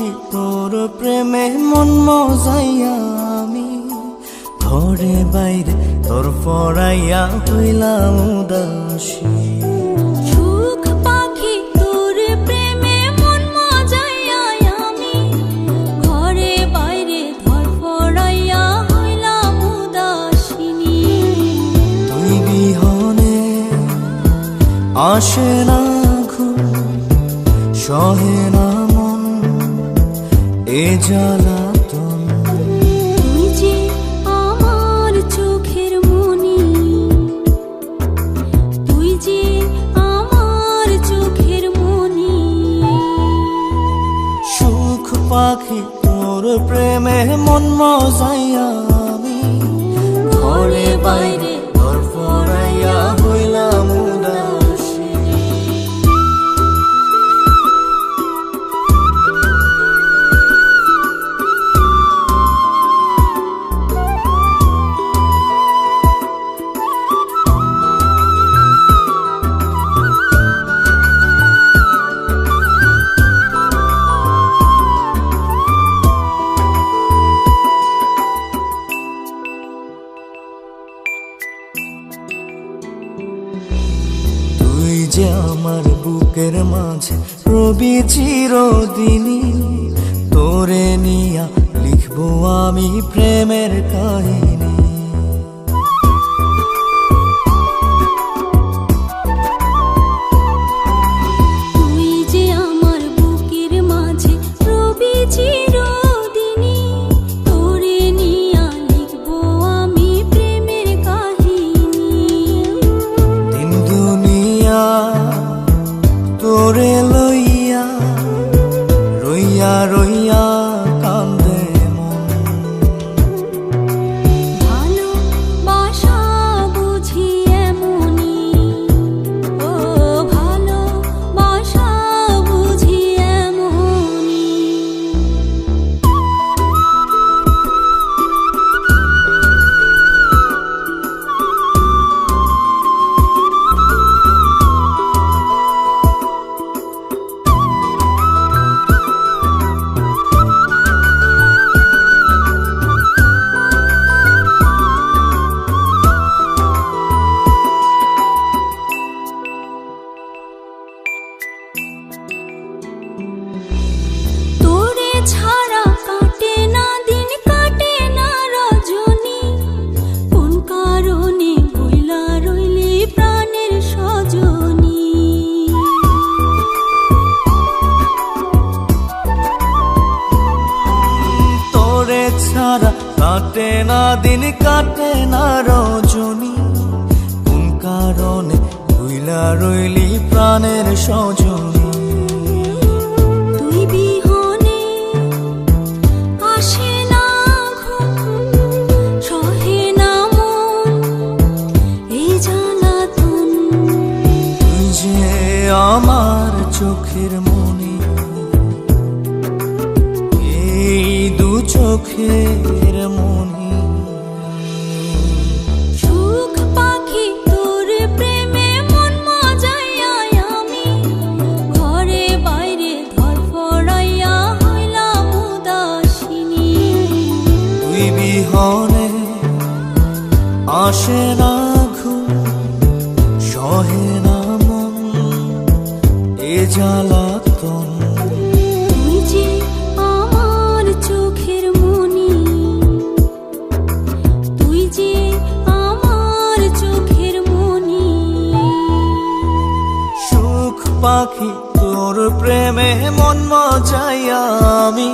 পাখি তোর প্রেমে মন মজাইয়া আমি ঘরে বাইরে তোর পড়াইয়া হইলাম উদাসী। সুখ পাখি তোর প্রেমে মন মজাইয়া আমি ঘরে বাইরে তোর পড়াইয়া হইলাম উদাসিনী। তুই বিহনে আসে না ঘুম, সহে না মন এ জ্বালাতন। তুই যে আমার চোখের মনি, তুই যে আমার চোখের মনি। সুখ পাখি তোর প্রেমে মন মজাইয়া আমি ঘরে বাইরে তোর পড়াইয়া হইলাম উদাসী। তুই যে আমার বুকের মাঝে রবি চিরদিনই, তোরে নিয়া লিখবো আমি প্রেমের কাহিনী। তুই যে আমার বুকের মাঝে রবি চিরদিনই, তোরে নিয়া লিখবো আমি প্রেমের কাহিনী। দিন দুনিয়া তোরে লইয়া রইয়া রইয়া কান্দে মন। ভালোবাসা বুঝি এমনি, ও ভালোবাসা বুঝি এমনি। তোরে ছাড়া কাটে না দিন, কাটে না রজনী। কোন কারণে বইলা রইলি প্রাণের সজনী। তোরে ছাড়া কাটে না দিন, কাটে না রজনী। কোন কারণে ভুইলা রইলি প্রাণের সজনী। তুই বিহনে আসে না ঘুম, সহে না মন এই জ্বালাতন। তুই যে আমার চোখের মনি, এই দু চোখের মনি। সুখ পাখি তোর প্রেমে মন মজাইয়া আমি ঘরে বাইরে ধর পড়াইয়া হইলাম উদাসিনী। তুই বিহনে আসে না ঘুম, সহে না মন এ জ্বালাতন। তুই যে আমার চোখের মনি, তুই যে আমার চোখের মনি। সুখ পাখি তোর প্রেমে মন মজাইয়া আমি